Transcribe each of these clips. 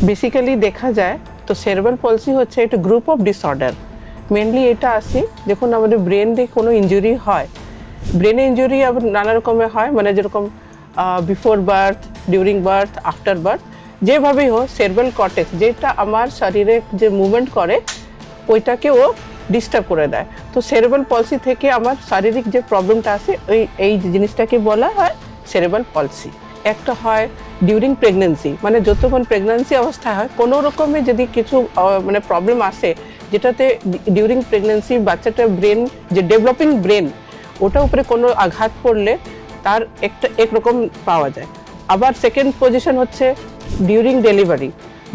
Basically দেখা যায় তো সেরেব্রাল পলসি হচ্ছে একটা গ্রুপ অফ ডিসঅর্ডার। মেনলি এটা আসি যখন আমাদের ব্রেনে কোনো ইনজুরি হয়। ব্রেনে ইনজুরি আবার নানা রকমের হয়, মানে যেরকম before birth, during birth, after birth, যেভাবেই হোক সেরেব্রাল কর্টেক্স যেটা আমার শরীরে যে মুভমেন্ট করে ওইটাকে ও ডিস্টার্ব করে দেয়। তো সেরেব্রাল পলসি থেকে আমার শারীরিক যে প্রবলেমটা আসে এই জিনিসটাকে বলা হয় সেরেব্রাল পলসি। একটা হয় ডিউরিং প্রেগনেন্সি, মানে যতক্ষণ প্রেগনেন্সি অবস্থায় হয় কোনো রকমে যদি কিছু মানে প্রবলেম আসে, যেটাতে ডিউরিং প্রেগনেন্সি বাচ্চাটার ব্রেন যে ডেভেলপিং ব্রেন ওটার উপরে কোনো আঘাত পড়লে তার একরকম পাওয়া যায়। আবার সেকেন্ড পজিশন হচ্ছে ডিউরিং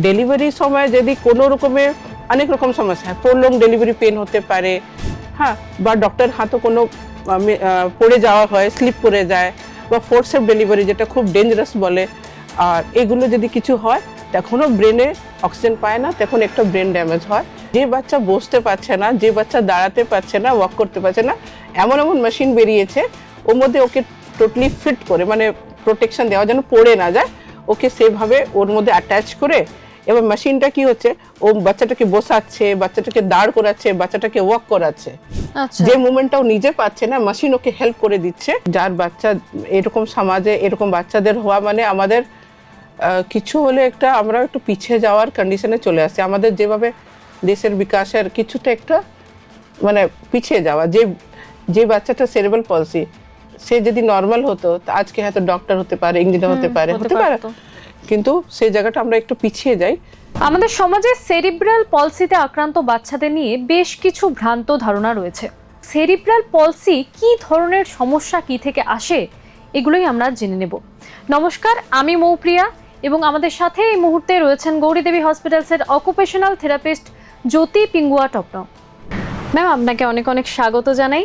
ডেলিভারির সময় যদি কোনো রকমের অনেক রকম সমস্যা হয়, প্রলং ডেলিভারি পেন হতে পারে, হ্যাঁ, বা ডক্টর হাতে কোনো পড়ে যাওয়া হয়, স্লিপ করে যায়, বা ফোর্সেপ ডেলিভারি যেটা খুব ডেঞ্জারাস বলে। আর এগুলো যদি কিছু হয় তখনও ব্রেনে অক্সিজেন পায় না, তখন একটা ব্রেন ড্যামেজ হয়। যে বাচ্চা বসতে পারছে না, যে বাচ্চা দাঁড়াতে পারছে না, ওয়াক করতে পারছে না, এমন এমন মেশিন বেরিয়েছে ওর মধ্যে ওকে টোটালি ফিট করে, মানে প্রোটেকশন দেওয়া যেন পড়ে না যায়, ওকে সেভাবে ওর মধ্যে অ্যাটাচ করে। এবার মেশিনটা কি হচ্ছে, ও বাচ্চাটাকে বসাচ্ছে, বাচ্চাটাকে দাঁড় করাচ্ছে, বাচ্চাটাকে ওয়াক করাচ্ছে। যে মুভমেন্টটাও নিজে পাচ্ছে না, মেশিন ওকে হেল্প করে দিচ্ছে। যার বাচ্চা এরকম সমাজে এরকম বাচ্চাদের হওয়া মানে আমাদের কিছু হলে আমরা একটু পিছিয়ে যাওয়ার কন্ডিশনে চলে আসছে। আমাদের যেভাবে দেশের বিকাশের কিছুটা একটা মানে পিছিয়ে যাওয়া। যে বাচ্চাটা সেরেব্রাল পলসি সে যদি নর্মাল হতো আজকে হয়তো ডক্টর হতে পারে, ইঞ্জিনিয়ার হতে পারে, কিন্তু সেই জায়গাটা আমরা একটু পিছিয়ে যাই। আমাদের সমাজে সেরিব্রাল পলসিতে আক্রান্ত বাচ্চাদের নিয়ে বেশ কিছু ভ্রান্ত ধারণা রয়েছে। সেরিব্রাল পলসি কি ধরনের সমস্যা, কি থেকে আসে, এগুলোই আমরা জেনে নেব। নমস্কার, আমি মৌপ্রিয়া এবং আমাদের সাথে এই মুহূর্তে রয়েছেন গৌরীদেবী হসপিটালসের অকুপেশনাল থেরাপিস্ট জ্যোতি পিঙ্গুয়া টপনো। ম্যাম, আপনাকে অনেক অনেক স্বাগত জানাই।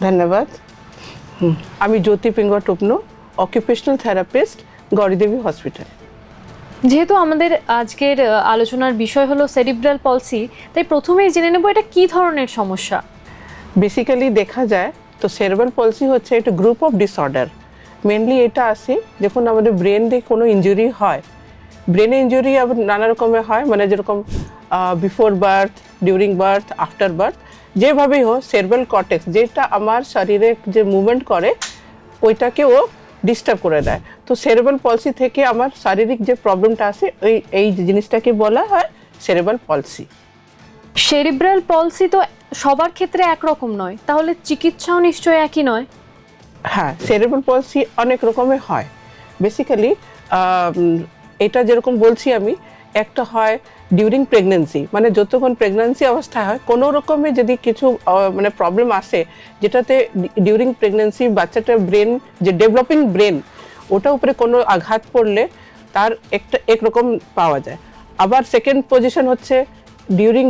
ধন্যবাদ। আমি জ্যোতি পিঙ্গুয়া টপনো, অকুপেশনাল থেরাপিস্ট, গৌরীদেবী হসপিটাল। যেহেতু আমাদের আজকের আলোচনার বিষয় হলো সেরিব্রাল পলসি, তাই প্রথমেই জেনে নেব এটা কি ধরনের সমস্যা। বেসিক্যালি দেখা যায় তো সেরেব্রাল পলসি হচ্ছে একটা গ্রুপ অফ ডিসঅর্ডার। মেনলি এটা আসে যখন আমাদের ব্রেনে কোনো ইনজুরি হয়। ব্রেনে ইনজুরি আবার নানা রকমের হয়, মানে যেরকম before birth, during birth, after birth, যেভাবেই হোক সেরেব্রাল কর্টেক্স যেটা আমার শরীরে যে মুভমেন্ট করে ওইটাকে ও ডিস্টার্ব করে দেয়। তো সেরেব্রাল পলসি থেকে আমার শারীরিক যে প্রবলেমটা আসে এই জিনিসটাকে বলা হয় সেরেব্রাল পলসি। সেরিব্রাল পলসি তো সবার ক্ষেত্রে একরকম নয়, তাহলে চিকিৎসাও নিশ্চয়ই একই নয়? হ্যাঁ, সেরেব্রাল পলসি অনেক রকমের হয়। বেসিক্যালি এটা যেরকম বলছি আমি, একটা হয় ডিউরিং প্রেগনেন্সি, মানে যতক্ষণ প্রেগনেন্সি অবস্থায় হয় কোনো রকমের যদি কিছু মানে প্রবলেম আসে, যেটাতে ডিউরিং প্রেগনেন্সি বাচ্চাটার ব্রেন যে ডেভেলপিং ব্রেন ওটার উপরে কোনো আঘাত পড়লে তার একরকম পাওয়া যায়। আবার সেকেন্ড পজিশন হচ্ছে ডিউরিং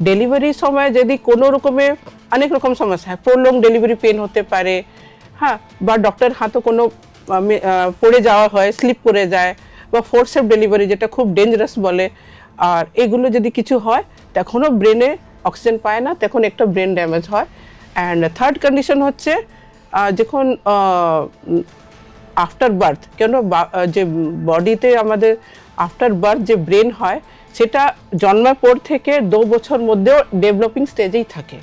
ডেলিভারির সময় যদি কোনো রকমের অনেক রকম সমস্যা হয়, প্রলং ডেলিভারি পেন হতে পারে, হ্যাঁ, বা ডক্টর হাতে কোনো পড়ে যাওয়া হয়, স্লিপ করে যায়, বা ফোর্সেপ ডেলিভারি যেটা খুব ডেঞ্জারাস বলে। আর এগুলো যদি কিছু হয় তখনও ব্রেনে অক্সিজেন পায় না, তখন একটা ব্রেন ড্যামেজ হয়। অ্যান্ড থার্ড কন্ডিশন হচ্ছে যখন আফটার বার্থ, কেন যে বডিতে আমাদের আফটার বার্থ যে ব্রেন হয় সেটা জন্মের পর থেকে 2 বছর মধ্যেও ডেভেলপিং স্টেজেই থাকে,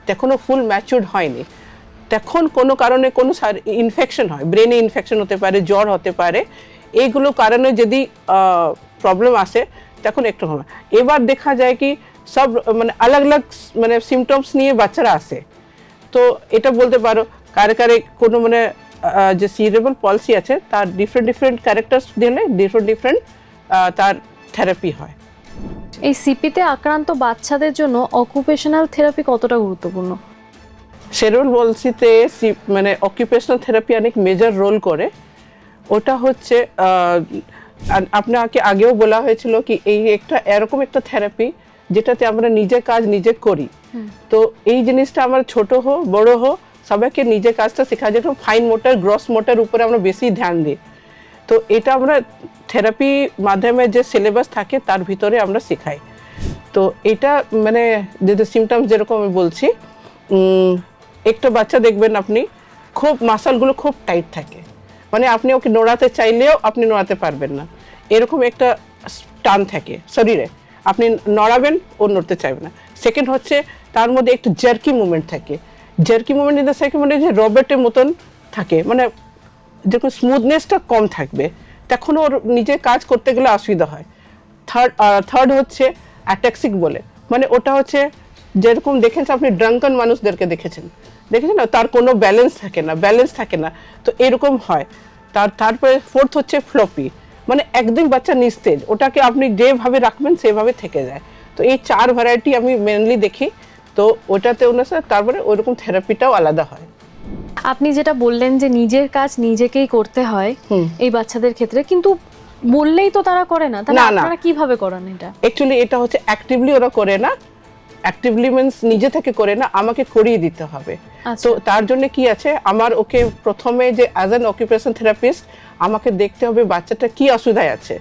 তখনও ফুল ম্যাচিউরড হয়নি। তখন কোনো কারণে কোনো ইনফেকশন হয়, ব্রেনে ইনফেকশন হতে পারে, জ্বর হতে পারে, এইগুলো কারণে যদি প্রবলেম আসে তখন একটু হয়। এবার দেখা যায় কি সব মানে আলাগ আলাগ মানে সিমটমস নিয়ে বাচ্চারা আসে। তো এটা বলতে পারো কারে কারে কোনো মানে যে সেরেব্রাল পলসি আছে তার ডিফারেন্ট ক্যারেক্টার্স দিলে ডিফারেন্ট তার থেরাপি হয়। এই সিপিতে আক্রান্ত বাচ্চাদের জন্য অকুপেশনাল থেরাপি কতটা গুরুত্বপূর্ণ? সেরেব্রাল পলসিতে মানে অকুপেশনাল থেরাপি অনেক মেজর রোল করে। ওটা হচ্ছে আপনাকে আগেও বলা হয়েছিল কি এই এরকম একটা থেরাপি যেটাতে আমরা নিজের কাজ নিজে করি। তো এই জিনিসটা আমার ছোট হোক বড় হোক সবাইকে নিজের কাজটা শেখা, যেটা ফাইন মোটর গ্রস মোটর উপরে আমরা বেশি ধ্যান দিই। তো এটা আমরা থেরাপি মাধ্যমে যে সিলেবাস থাকে তার ভিতরে আমরা শেখাই। তো এটা মানে যদি সিমটমস যেরকম আমি বলছি, একটা বাচ্চা দেখবেন আপনি খুব মাসলগুলো খুব টাইট থাকে, মানে আপনি ওকে নড়াতে চাইলেও আপনি নড়াতে পারবেন না, এরকম একটা টান থাকে শরীরে, আপনি নড়াবেন ও নড়তে চাইবে না। সেকেন্ড হচ্ছে তার মধ্যে একটু জার্কি মুভমেন্ট থাকে, jerky movement in the second মানে যে রবার্টের মতন থাকে, মানে যখন স্মুথনেসটা কম থাকবে তখন ওর নিজে কাজ করতে গেলে অসুবিধা হয়। থার্ড হচ্ছে অ্যাটাক্সিক বলে, মানে ওটা হচ্ছে যেরকম দেখেছেন আপনি ড্রাঙ্কন মানুষদেরকে দেখেছেন না, তার কোনো ব্যালেন্স থাকে না, তো এরকম হয়। তারপরে ফোর্থ হচ্ছে ফ্লপি, মানে একদম বাচ্চা নিস্তেজ, ওটাকে আপনি যেভাবে রাখবেন সেভাবে থেকে যায়। তো এই 4 ভ্যারাইটি আমি মেনলি দেখি, তো ওটাতে অনুসারে তারপরে ওইরকম থেরাপিটাও আলাদা হয়। আপনি যেটা বললেন যে নিজের কাজ নিজেকেই করতে হয় এই বাচ্চাদের ক্ষেত্রে, কিন্তু বললেই তো তারা করে না, তাহলে আপনারা কিভাবে করান এটা? অ্যাকচুয়ালি এটা হচ্ছে অ্যাক্টিভলি ওরা করে না, অ্যাক্টিভলি মিন্স নিজে থেকে করে না, আমাকে করিয়ে দিতে হবে। তো তার জন্য কি আছে, আমার ওকে প্রথমে যে অ্যাজ অ্যান অকুপেশন থেরাপিস্ট আমাকে দেখতে হবে বাচ্চাটা কি অসুবিধায় আছে,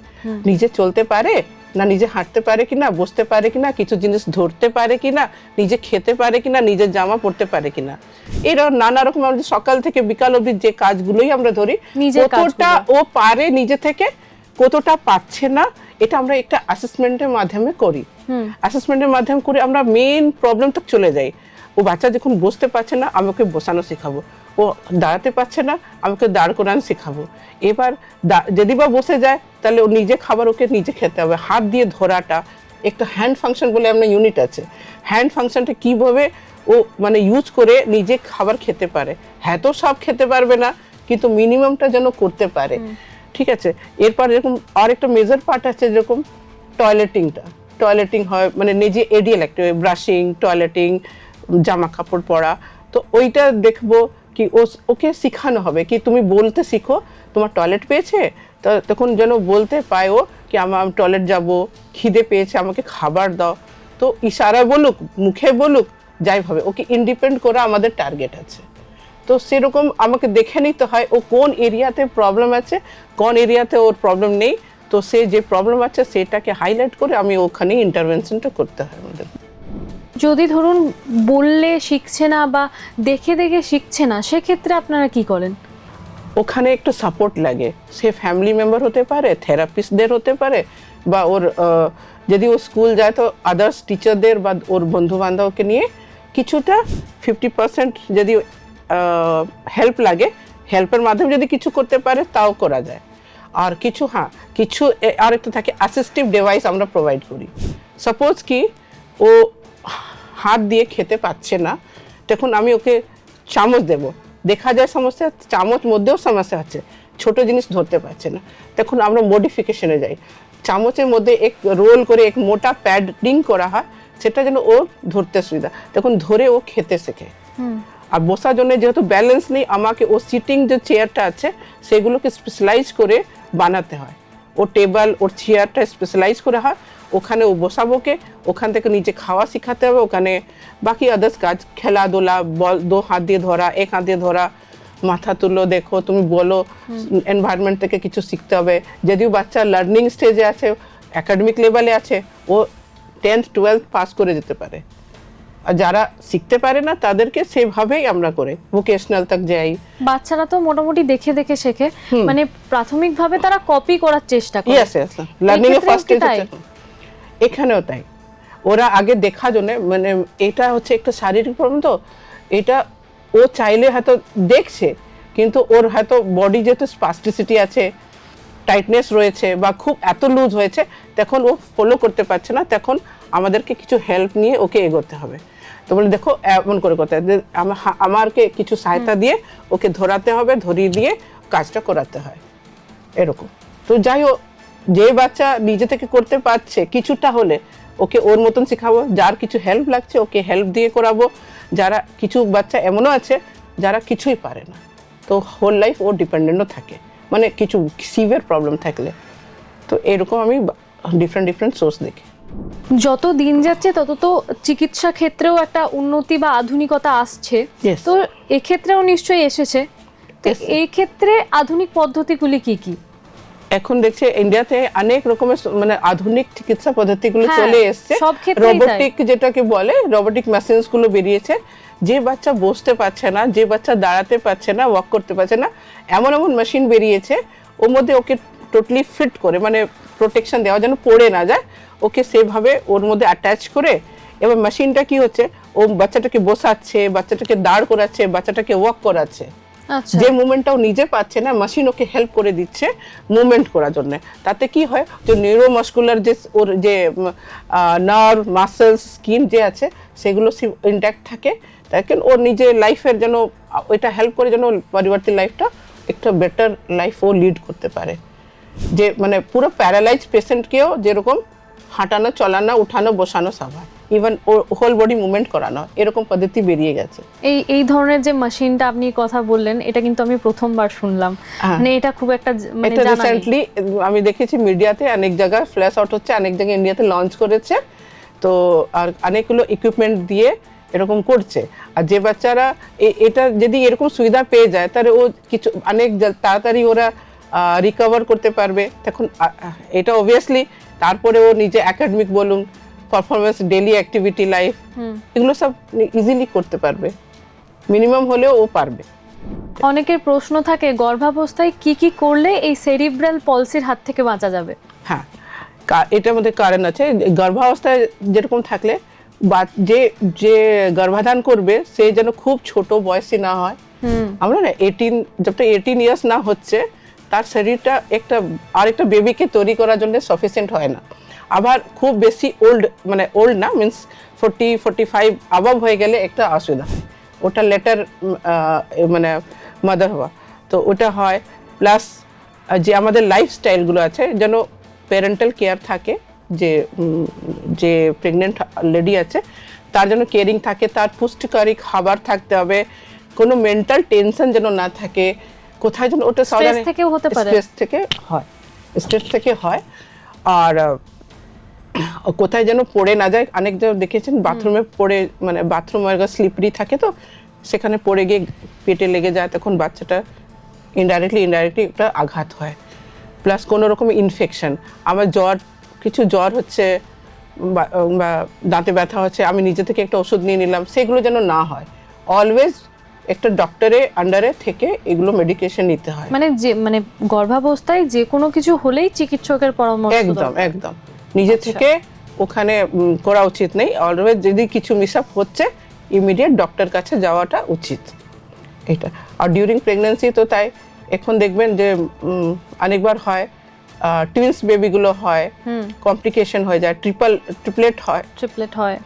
নিজে চলতে পারে না, নিজে হাঁটতে পারে কিনা, বসতে পারে কিনা, কিছু জিনিস ধরতে পারে কিনা, নিজে খেতে পারে কিনা, নিজের জামা পরতে পারে কিনা, এরকম নানা রকম আমাদের সকাল থেকে বিকাল অবধি যে কাজগুলোই আমরা ধরি, কতটা ও পারে নিজে থেকে, কতটা পাচ্ছে না, এটা আমরা একটা অ্যাসেসমেন্টের মাধ্যমে করি। অ্যাসেসমেন্টের মাধ্যমে করে আমরা মেইন প্রবলেম তক চলে যাই। ও বাচ্চা যখন বসতে পারছে না আমাকে বসানো শেখাবো, ও দাঁড়াতে পারছে না আমাকে দাঁড় করানো শেখাবো। এবার যদি বা বসে যায় তাহলে ও নিজে খাবার ওকে নিজে খেতে হবে। হাত দিয়ে ধরাটা একটা হ্যান্ড ফাংশন বলে আমরা ইউনিট আছে, হ্যান্ড ফাংশনটা কীভাবে ও মানে ইউজ করে নিজে খাবার খেতে পারে। হ্যাঁ তো সব খেতে পারবে না, কিন্তু মিনিমামটা যেন করতে পারে, ঠিক আছে। এরপর যেরকম আর একটা মেজর পার্ট আছে, যেরকম টয়লেটিং হয়, মানে নিজে এডিয়াল একটা ব্রাশিং, টয়লেটিং, জামা কাপড় পরা, তো ওইটা দেখবো কি ওকে শেখানো হবে কি তুমি বলতে শিখো, তোমার টয়লেট পেয়েছে, তখন যেন বলতে পায় ও কি আমার টয়লেট যাব, খিদে পেয়েছে আমাকে খাবার দাও, তো ইশারা বলুক, মুখে বলুক, যাই ভাবে ওকে ইন্ডিপেন্ডেন্ট করা আমাদের টার্গেট আছে। তো সেরকম আমাকে দেখে নিতে হয় ও কোন এরিয়াতে প্রবলেম আছে, কোন এরিয়াতে ওর প্রবলেম নেই, তো সে যে প্রবলেম আছে সেটাকে হাইলাইট করে আমি ওখানে ইন্টারভেনশনটা করতে হয় আমাদের। যদি ধরুন বললে শিখছে না বা দেখে দেখে শিখছে না, সেক্ষেত্রে আপনারা কি করেন? ওখানে একটু সাপোর্ট লাগে, সে ফ্যামিলি মেম্বার হতে পারে, থেরাপিস্টদের হতে পারে, বা ওর যদি ও স্কুল যায় তো আদার্স টিচারদের বা ওর বন্ধু বান্ধবকে নিয়ে কিছুটা 50% যদি হেল্প লাগে, হেল্পের মাধ্যমে যদি কিছু করতে পারে তাও করা যায়। আর কিছু আর একটা থাকে অ্যাসিস্টিভ ডিভাইস আমরা প্রোভাইড করি। সাপোজ কি ও হাত দিয়ে খেতে পাচ্ছে না, তখন আমি ওকে চামচ দেব, দেখা যায় সমস্যা, চামচ মধ্যেও সমস্যা আছে, ছোট জিনিস ধরতে পারছে না, তখন আমরা মডিফিকেশনে যাই, চামচের মধ্যে এক রোল করে এক মোটা প্যাডিং করা হয়, সেটা যেন ও ধরতে সুবিধা, তখন ধরে ও খেতে শেখে। আর বসার জন্য যেহেতু ব্যালেন্স নেই, আমাকে ও সিটিং যে চেয়ারটা আছে সেগুলোকে স্পেশালাইজ করে বানাতে হয়, ও টেবিল ওর চেয়ারটা স্পেশালাইজ করে হয়, ওখানে ও বসাবোকে, ওখান থেকে নিচে খাওয়া শেখাতে হবে, ওখানে বাকি আদার্স কাজ, খেলাধুলা, বল 2 হাত দিয়ে ধরা, 1 হাত দিয়ে ধরা, মাথা তুলো, দেখো, তুমি বলো, এনভায়রনমেন্ট থেকে কিছু শিখতে হবে। যদিও বাচ্চা লার্নিং স্টেজে আছে, একাডেমিক লেভেলে আছে, ও 10th 12th পাস করে যেতে পারে, আর যারা শিখতে পারে না তাদেরকে সেভাবেই আমরা করে ভোকেশনাল তক যাই। বাচ্চারা তো মোটামুটি দেখে দেখে শেখে, মানে প্রাথমিকভাবে তারা কপি করার চেষ্টা করে। ইয়েস লার্নিং এর ফার্স্ট স্টেজ আছে, এখানেও তাই। ওরা আগে দেখার জন্য, মানে এটা হচ্ছে একটা শারীরিক প্রবলেম, তো এটা ও চাইলে হয়তো দেখছে, কিন্তু ওর হয়তো বডি যেহেতু স্পাস্টিসিটি আছে, টাইটনেস রয়েছে, বা খুব এত লুজ হয়েছে, তখন ও ফলো করতে পারছে না, তখন আমাদেরকে কিছু হেল্প নিয়ে ওকে এগোতে হবে। তো বলে দেখো এমন করে করতে হবে, আমাকে কিছু সহায়তা দিয়ে ওকে ধরাতে হবে, ধরিয়ে দিয়ে কাজটা করাতে হয়, এরকম। তো যাই হোক, যে বাচ্চা নিজে থেকে করতে পারছে কিছুটা হলে ওকে ওর মতন শেখাবো, যার কিছু হেল্প লাগছে ওকে হেল্প দিয়ে করাবো। যারা কিছু বাচ্চা এমনও আছে যারা কিছুই পারে না, তো হোল লাইফ ও ডিপেন্ডেন্টও থাকে, মানে কিছু সিভিয়ার প্রবলেম থাকলে। তো এরকম আমি ডিফারেন্ট সোর্স দেখি। যত দিন যাচ্ছে তত তো চিকিৎসা ক্ষেত্রেও একটা উন্নতি বা আধুনিকতা আসছে, তো এক্ষেত্রেও নিশ্চয়ই এসেছে। তো এই ক্ষেত্রে আধুনিক পদ্ধতিগুলি কি কি? এখন দেখছে ইন্ডিয়াতে অনেক রকমের মানে আধুনিক চিকিৎসা পদ্ধতিগুলো চলে এসছে, রোবোটিক যেটাকে বলে, রোবোটিক মেশিনস গুলো বেরিয়েছে। যে বাচ্চা বসতে পারছে না, যে বাচ্চা দাঁড়াতে পারছে না, ওয়াক করতে পারছে না, এমন এমন মেশিন বেরিয়েছে, ওর মধ্যে ওকে টোটালি ফিট করে মানে প্রোটেকশন দেওয়া যেন পড়ে না যায়, ওকে সেভাবে ওর মধ্যে অ্যাটাচ করে, এবার মেশিনটা কি হচ্ছে ও বাচ্চাটাকে বসাচ্ছে, বাচ্চাটাকে দাঁড় করাচ্ছে, বাচ্চাটাকে ওয়াক করাচ্ছে। আচ্ছা, যে মুভমেন্টটাও নিজে পাচ্ছে না, মেশিন ওকে হেল্প করে দিচ্ছে মুভমেন্ট করার জন্য। তাতে কি হয় যে নিউরোমাস্কুলার যে ওর যে নার্ভ মাসেলস স্কিন যে আছে সেগুলো ইনট্যাক্ট থাকে, তাকে ওর নিজের লাইফের যেন ওইটা হেল্প করে যেন পরবর্তী লাইফটা একটা বেটার লাইফ ও লিড করতে পারে। যে মানে পুরো প্যারালাইজ পেশেন্টকেও যেরকম হাঁটানো চলানো উঠানো বসানো সব হয়, ইভেন হোল বডি মুভমেন্ট করানো, এরকম পদ্ধতি বেরিয়ে গেছে। এই ধরনের যে মেশিনটা আপনি কথা বললেন, এটা কিন্তু আমি প্রথমবার শুনলাম। মানে এটা খুব একটা মানে এটা জানা নেই। রিসেন্টলি আমি দেখেছি মিডিয়াতে অনেক জায়গায় ফ্ল্যাশ আউট হচ্ছে, অনেক জায়গায় ইন্ডিয়াতে লঞ্চ করেছে। তো আর অনেকগুলো ইকুইপমেন্ট দিয়ে এরকম করছে। আর যে বাচ্চারা এটা যদি এরকম সুবিধা পেয়ে যায় তাহলে ও কিছু অনেক তাড়াতাড়ি ওরা রিকভার করতে পারবে। তখন এটা অবভিয়াসলি তারপরে ও নিজে একাডেমিক বলুন, পারফরমেন্স, ডেইলি অ্যাক্টিভিটি লাইফ, এগুলো সব ইজিলি করতে পারবে, মিনিমাম হলেও ও পারবে। অনেকের প্রশ্ন থাকে গর্ভাবস্থায় কি কি করলে এই সেরিব্রাল পলসির হাত থেকে বাঁচা যাবে? হ্যাঁ, এটার মধ্যে কারণ আছে। গর্ভাবস্থায় যেরকম থাকলে বা যে গর্ভাধান করবে সে যেন খুব ছোট বয়সী না হয়। আমরা না 18 ইয়ার্স না হচ্ছে তার শরীরটা একটা বেবিকে তৈরি করার জন্য সাফিসিয়েন্ট হয় না। আবার খুব বেশি ওল্ড না, মিনস 40-45 আবাব হয়ে গেলে একটা অসুবিধা হয়, ওটা লেটার মানে মাদার হওয়া, তো ওটা হয়। প্লাস যে আমাদের লাইফস্টাইলগুলো আছে যেন প্যারেন্টাল কেয়ার থাকে, যে প্রেগনেন্ট লেডি আছে তার জন্য কেয়ারিং থাকে, তার পুষ্টিকর খাবার থাকতে হবে, কোনো মেন্টাল টেনশন যেন না থাকে, কোথায় যেন ওটা স্ট্রেস থেকেও হতে পারে, স্ট্রেস থেকে হয়। আর কোথায় যেন পড়ে না যায়। অনেক জন দেখেছেন বাথরুমে পড়ে, মানে বাথরুমের স্লিপারি থাকে, তো সেখানে পড়ে গিয়ে পেটে লেগে যায়, তখন বাচ্চাটা ইনডাইরেক্টলি একটা আঘাত হয়। প্লাস কোনো রকম ইনফেকশন, আমার কিছু জ্বর হচ্ছে বা দাঁতে ব্যথা হচ্ছে, আমি নিজে থেকে একটা ওষুধ নিয়ে নিলাম, সেগুলো যেন না হয়। অলওয়েজ একটা ডক্টরের আন্ডারে থেকে এগুলো মেডিকেশন নিতে হয়। মানে গর্ভাবস্থায় যে কোনো কিছু হলেই চিকিৎসকের পরামর্শ একদম নিজে থেকে ওখানে করা উচিত নেই। অলওয়েজ যদি কিছু মিসআপ হচ্ছে ইমিডিয়েট ডক্টর কাছে যাওয়াটা উচিত এটা। আর ডিউরিং প্রেগন্যান্সি তো তাই, এখন দেখবেন যে অনেকবার হয় টুইন্স বেবিগুলো হয়, কমপ্লিকেশন হয়ে যায়, ট্রিপলেট হয়,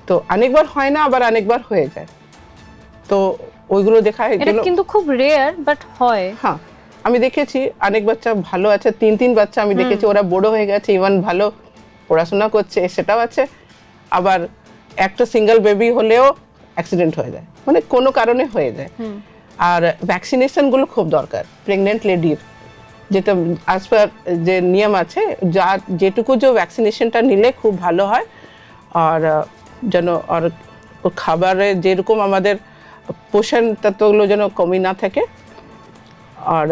তো অনেকবার হয় না, আবার অনেকবার হয়ে যায়, তো ওইগুলো দেখা এটা কিন্তু খুব রেয়ার, বাট হয়। হ্যাঁ, আমি দেখেছি অনেক বাচ্চা ভালো আছে, 3 বাচ্চা আমি দেখেছি ওরা বড় হয়ে গেছে, ইভেন ভালো পড়াশোনা করছে, সেটাও আছে। আবার একটা সিঙ্গেল বেবি হলেও অ্যাক্সিডেন্ট হয়ে যায়, মানে কোনো কারণে হয়ে যায়। আর ভ্যাকসিনেশনগুলো খুব দরকার প্রেগনেন্ট লেডির, যেটা অ্যাজ পার যে নিয়ম আছে, যেটুকু যে ভ্যাকসিনেশনটা নিলে খুব ভালো হয়। আর যেন আর খাবারে যেরকম আমাদের পোষণ তত্ত্বগুলো যেন কমই না থাকে। আর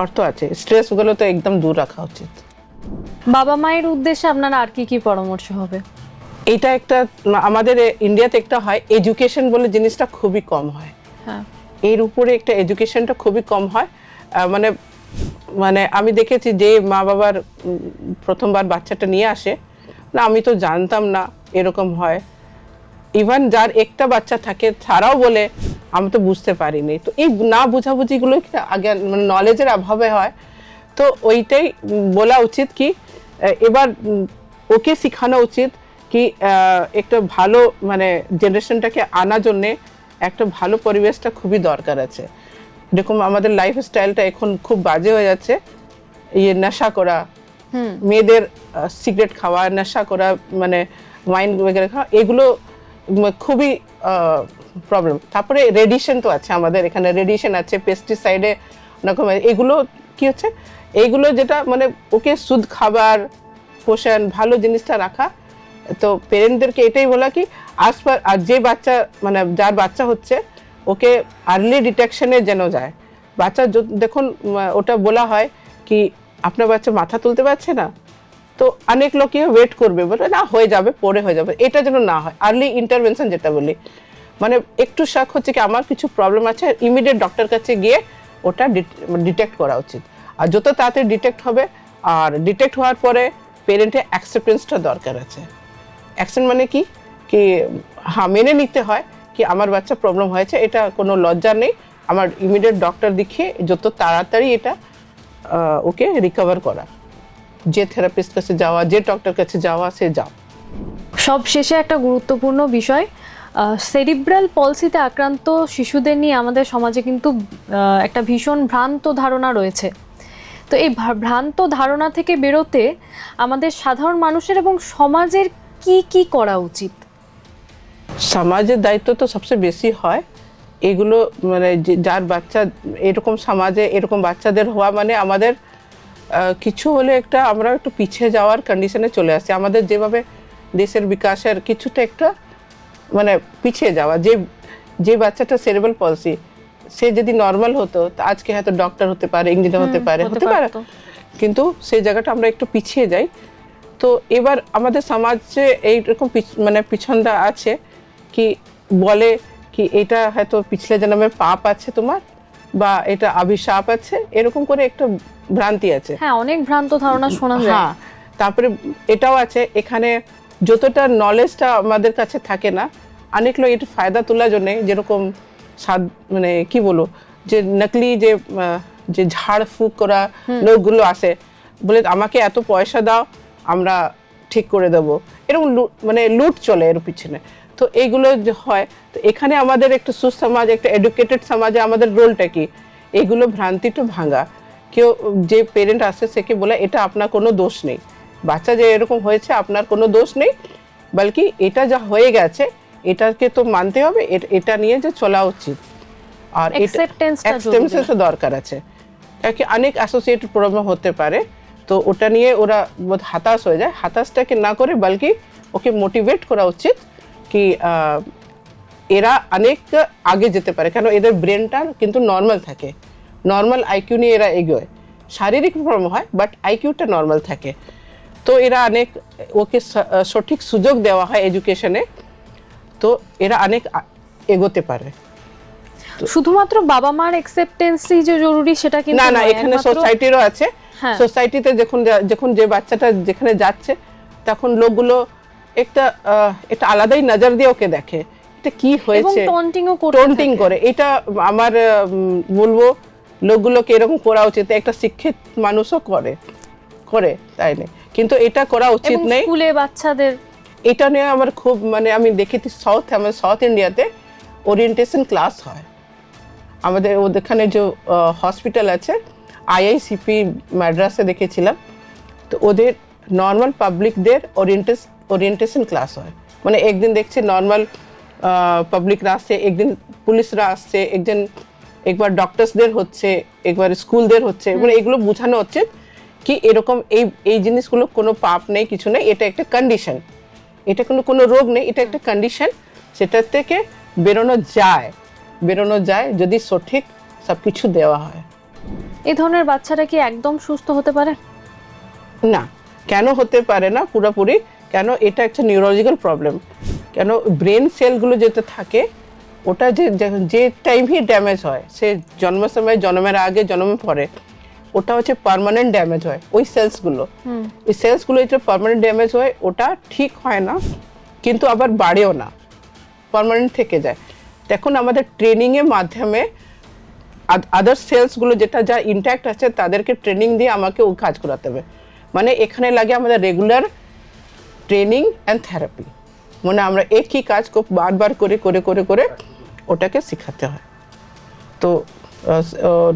অর্থ আছে, স্ট্রেসগুলো তো একদম দূর রাখা উচিত। বাবা মায়ের উদ্দেশ্যে আপনার আর কি পরামর্শ হবে? এটা একটা আমাদের ইন্ডিয়াতে একটা হয় এডুকেশন বলে জিনিসটা খুবই কম হয়। হ্যাঁ, এর উপরে একটা এডুকেশনটা খুবই কম হয়। মানে আমি দেখেছি যে মা বাবার প্রথমবার বাচ্চাটা নিয়ে আসে না, আমি তো জানতাম না এরকম হয়। ইভেন যার একটা বাচ্চা থাকে তারাও বলে আমি তো বুঝতে পারিনি। তো এই না বুঝাবুঝিগুলো আগে মানে নলেজের অভাবে হয়। তো ওইটাই বলা উচিত কি এবার ওকে শেখানো উচিত কি একটা ভালো মানে জেনারেশনটাকে আনার জন্যে একটা ভালো পরিবেশটা খুবই দরকার আছে। এরকম আমাদের লাইফস্টাইলটা এখন খুব বাজে হয়ে যাচ্ছে, নেশা করা, মেয়েদের সিগারেট খাওয়া, নেশা করা, মানে ওয়াইন বগেরা খাওয়া, এগুলো খুবই প্রবলেম। তারপরে রেডিয়েশন তো আছে, আমাদের এখানে রেডিয়েশন আছে, পেস্টিসাইডে রকম, এগুলো কি হচ্ছে, এইগুলো যেটা মানে ওকে শুদ্ধ খাবার, পোষণ, ভালো জিনিসটা রাখা। তো পেরেন্টদেরকে এটাই বলা কি আর যে বাচ্চা মানে যার বাচ্চা হচ্ছে ওকে আর্লি ডিটেকশনে যেন যায়। বাচ্চা দেখুন ওটা বলা হয় কি আপনার বাচ্চা মাথা তুলতে পারছে না, তো অনেক লোকই ওয়েট করবে, বলে না হয়ে যাবে, পরে হয়ে যাবে, এটা যেন না হয়। আর্লি ইন্টারভেনশন যেটা বলি, মানে একটু শক হচ্ছে কি আমার কিছু প্রবলেম আছে, ইমিডিয়েট ডক্টর কাছে গিয়ে ওটা ডিটেক্ট করা উচিত। আর যত তাড়াতাড়ি ডিটেক্ট হবে, আর ডিটেক্ট হওয়ার পরে পেরেন্টের অ্যাকসেপ্টেন্সটা দরকার আছে। অ্যাকসেপ্ট মানে কি, কি হ্যাঁ মেনে নিতে হয় কি আমার বাচ্চা প্রবলেম হয়েছে, এটা কোনো লজ্জা নেই, আমার ইমিডিয়েট ডক্টর দেখিয়ে যত তাড়াতাড়ি এটা ওকে রিকভার করা, যে থেরাপিস্ট কাছে যাওয়া, যে ডক্টর কাছে যাওয়া, সে যাও। সব শেষে একটা গুরুত্বপূর্ণ বিষয়, সেরিব্রাল পলসিতে আক্রান্ত শিশুদের নিয়ে আমাদের সমাজে কিন্তু একটা ভীষণ ভ্রান্ত ধারণা রয়েছে। তো এই ভ্রান্ত ধারণা থেকে বেরোতে আমাদের সাধারণ মানুষের এবং সমাজের কি কি করা উচিত? সমাজের দায়িত্ব তো সবচেয়ে বেশি হয় এগুলো, মানে যার বাচ্চা এরকম সমাজে এরকম বাচ্চাদের হওয়া মানে আমাদের কিছু হলে একটা আমরা একটু পিছিয়ে যাওয়ার কন্ডিশনে চলে আসছি। আমাদের যেভাবে দেশের বিকাশের কিছুটা একটা মানে পিছিয়ে যাওয়া, যে বাচ্চাটা সেরিব্রাল পলসি সে যদি নর্মাল হতো তা আজকে হয়তো ডক্টর হতে পারে, ইঞ্জিনিয়ার হতে পারে, কিন্তু সেই জায়গাটা আমরা একটু পিছিয়ে যাই। তো এবার আমাদের সমাজে এইরকম মানে পিছনটা আছে কি বলে কি এটা হয়তো পিছলে জন্মের পাপ আছে তোমার, বা এটা অভিশাপ আছে, এরকম করে একটা ভ্রান্তি আছে। হ্যাঁ, অনেক ভ্রান্ত ধারণা শোনা যায়। হ্যাঁ, তারপরে এটাও আছে এখানে যতটা নলেজটা আমাদের কাছে থাকে না, অনেক লোক এটা ফায়দা তোলার জন্যে, যেরকম মানে কি বলো, যে নকলি যে ঝাড় ফুঁক করা লোকগুলো আসে, বলে আমাকে এত পয়সা দাও আমরা ঠিক করে দেবো, এরকম মানে লুট চলে এর পিছনে। তো এইগুলো যে হয়, তো এখানে আমাদের একটা সুসমাজ, একটা এডুকেটেড সমাজে আমাদের রোলটা কি, এগুলো ভ্রান্তিটা ভাঙা। কেউ যে পেরেন্ট আসে সেকে বলে এটা আপনার কোনো দোষ নেই, বাচ্চা যে এরকম হয়েছে আপনার কোনো দোষ নেই, বলকি এটা যা হয়ে গেছে এটাকে তো মানতে হবে, এটা নিয়ে যে চলা উচিত। আর অ্যাকসেপ্টেন্সটা দরকার আছে, কারণ অনেক অ্যাসোসিয়েটেড প্রবলেম হতে পারে। তো ওটা নিয়ে ওরা বহুত হতাশ হয়ে যায়, হতাশটাকে না করে বলকি ওকে মোটিভেট করা উচিত কি এরা অনেক আগে যেতে পারে, কেন এদের ব্রেনটা কিন্তু নর্মাল থাকে, নর্মাল আইকিউ নিয়ে এরা এগোয়। শারীরিক প্রবলেম হয় বাট আইকিউটা নর্মাল থাকে। তো এরা অনেক ওকে সঠিক সুযোগ দেওয়া হয় এডুকেশনে, তো এরা অনেক এগোতে পারে। শুধুমাত্র বাবা মার অ্যাকসেপ্টেন্সই যে জরুরি সেটা কিন্তু না, এখানে সোসাইটিরও আছে। সোসাইটিতে যখন যে বাচ্চাটা যেখানে যাচ্ছে তখন লোকগুলো একটা আলাদাই নজর দিয়ে ওকে দেখে, এটা কি হয়েছে, টন্টিং করে। এটা আমার বলবো লোকগুলোকে এরকম করা উচিত, একটা শিক্ষিত মানুষও করে তাই না, কিন্তু এটা করা উচিত নেই স্কুলে বাচ্চাদের। এটা নিয়ে আমার খুব মানে আমি দেখেছি আমার সাউথ ইন্ডিয়াতে ওরিয়েন্টেশন ক্লাস হয়। আমাদের ওখানে যে হসপিটাল আছে আইআইসিপি মাদ্রাসে দেখেছিলাম, তো ওদের নর্মাল পাবলিকদের ওরিয়েন্টেশন ক্লাস হয়। মানে একদিন দেখছে নর্মাল পাবলিকরা আসছে, একদিন পুলিশরা আসছে, একবার ডক্টরসদের হচ্ছে, একবার স্কুলদের হচ্ছে, মানে এগুলো বোঝানো হচ্ছে কি এরকম এই জিনিসগুলো কোনো পাপ নেই, কিছু নেই, এটা একটা কন্ডিশন, এটা কোনো রোগ নেই, এটা একটা কন্ডিশন। সেটার থেকে বেরোনো যায় যদি সঠিক সব কিছু দেওয়া হয়। এই ধরনের বাচ্চারা কি একদম সুস্থ হতে পারে না? কেন হতে পারে না পুরোপুরি, কেন এটা একটা নিউরোলজিক্যাল প্রবলেম। কেন ব্রেন সেলগুলো যেটা থাকে ওটা যে টাইমই ড্যামেজ হয়, সে জন্মের সময়, জন্মের আগে, জন্মের পরে, ওটা হচ্ছে পার্মানেন্ট ড্যামেজ হয়। ওই সেলসগুলো যেটা পার্মানেন্ট ড্যামেজ হয় ওটা ঠিক হয় না, কিন্তু আবার বাড়েও না, পার্মানেন্ট থেকে যায়। তখন আমাদের ট্রেনিংয়ের মাধ্যমে আদার সেলসগুলো যা ইনট্যাক্ট আছে তাদেরকে ট্রেনিং দিয়ে আমাকে ও কাজ করাতে হবে। মানে এখানে লাগে আমাদের রেগুলার ট্রেনিং অ্যান্ড থেরাপি, মানে আমরা একই কাজ খুব বারবার করে ওটাকে শেখাতে হয়। তো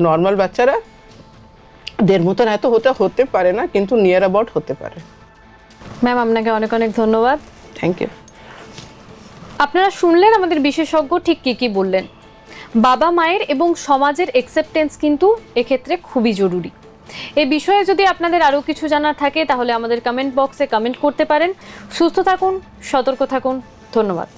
নর্মাল বাচ্চারা দের মতন এত হতে পারে না, কিন্তু নিয়ার অ্যাবাউট হতে পারে। ম্যাম, আপনাকে অনেক অনেক ধন্যবাদ। Thank you. আপনারা শুনলেন আমাদের বিশেষজ্ঞ ঠিক কি বললেন। বাবা মায়ের এবং সমাজের অ্যাকসেপ্টেন্স কিন্তু এক্ষেত্রে খুবই জরুরি। এই বিষয়ে যদি আপনাদের আরও কিছু জানার থাকে তাহলে আমাদের কমেন্ট বক্সে কমেন্ট করতে পারেন। সুস্থ থাকুন, সতর্ক থাকুন, ধন্যবাদ।